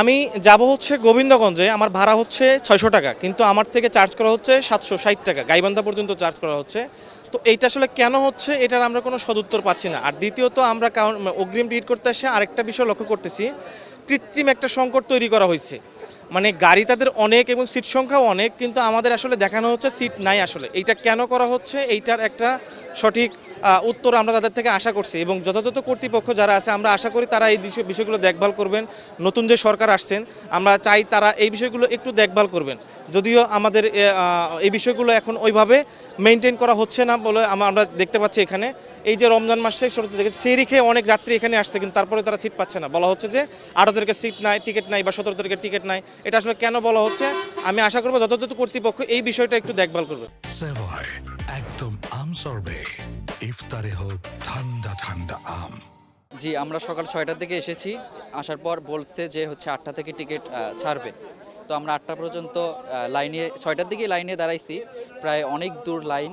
আমি যাব হচ্ছে গোবিন্দগঞ্জে, আমার ভাড়া হচ্ছে 600 টাকা, কিন্তু আমার থেকে চার্জ করা হচ্ছে 760 টাকা, গাইবান্ধা পর্যন্ত চার্জ করা হচ্ছে। তো এইটা আসলে কেন হচ্ছে, এটার আমরা কোনো সদুত্তর পাচ্ছি না। আর দ্বিতীয়ত আমরা অগ্রিম টিকিট করতে এসে আরেকটা বিষয় লক্ষ্য করতেছি, কৃত্রিম একটা সংকট তৈরি করা হয়েছে। মানে গাড়ি তাদের অনেক এবং সিট সংখ্যাও অনেক, কিন্তু আমাদের আসলে দেখানো হচ্ছে সিট নাই। আসলে এইটা কেন করা হচ্ছে, এইটার একটা সঠিক উত্তর আমরা তাদের থেকে আশা করছি, এবং যথাযথ কর্তৃপক্ষ যারা আছে আমরা আশা করি তারা এই বিষয়গুলো দেখভাল করবেন। নতুন যে সরকার আসছেন আমরা চাই তারা এই বিষয়গুলো একটু দেখভাল করবেন। যদিও আমাদের এই বিষয়গুলো এখন ওইভাবে মেনটেন করা হচ্ছে না বলে আমরা দেখতে পাচ্ছি। এখানে এই যে রমজান মাসে শুরুতে দেখেছি সেই রেখে অনেক যাত্রী এখানে আসছে, কিন্তু তারপরে তারা সিট পাচ্ছে না। বলা হচ্ছে যে 18 তারিখে সিট নাই, টিকিট নাই, বা 17 তারিখে টিকিট নাই। এটা আসলে কেন বলা হচ্ছে, আমি আশা করবো যথাযথ কর্তৃপক্ষ এই বিষয়টা একটু দেখভাল করবে। সেভয় একদম আম সরবে, ইফতারে হোক ঠান্ডা ঠান্ডা আম। জি, আমরা সকাল 6টার দিকে এসেছি। আসার পর বলছে যে হচ্ছে 8টা থেকে টিকিট ছাড়বে। তো আমরা 8টা পর্যন্ত লাইনে, 6টার দিকে লাইনে দাঁড়াইছি। প্রায় অনেক দূর লাইন,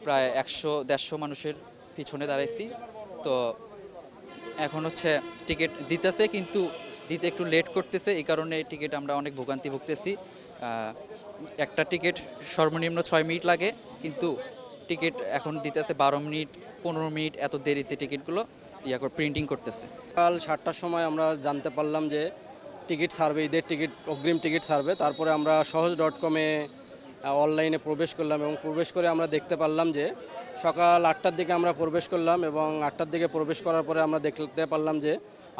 প্রায় 100-150 মানুষের পিছনে দাঁড়াইছি। তো এখন হচ্ছে টিকিট দিতেছে, কিন্তু দিতে একটু লেট করতেছে। এই কারণে টিকিট আমরা অনেক ভোগান্তি ভুগতেছি। একটা টিকিট সর্বনিম্ন 6 মিনিট লাগে, কিন্তু টিকিট এখন দিতেছে 12 মিনিট, 15 মিনিট, এত দেরিতে টিকিটগুলো প্রিন্টিং করতেছে। সকাল 7টার সময় আমরা জানতে পারলাম যে টিকিট ছাড়বে, ঈদের টিকিট, অগ্রিম টিকিট ছাড়বে। তারপরে আমরা সহজ.com-এ অনলাইনে প্রবেশ করলাম, এবং প্রবেশ করে আমরা দেখতে পারলাম যে সকাল 8টার দিকে আমরা প্রবেশ করলাম, এবং 8টার দিকে প্রবেশ করার পরে আমরা দেখতে পারলাম যে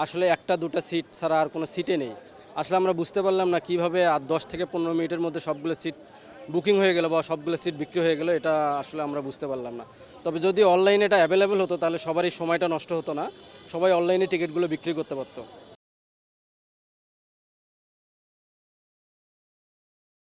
আসলে একটা দুটা সিট ছাড়া আর কোনো সিটে নেই। আসলে আমরা বুঝতে পারলাম না কীভাবে আর 10 থেকে 15 মিনিটের মধ্যে সবগুলো সিট বুকিং হয়ে গেল বা সবগুলো সিট বিক্রি হয়ে গেল, এটা আসলে আমরা বুঝতে পারলাম না। তবে যদি অনলাইনে এটা অ্যাভেলেবেল হতো তাহলে সবারই সময়টা নষ্ট হতো না, সবাই অনলাইনে টিকিটগুলো বিক্রি করতে পারতো।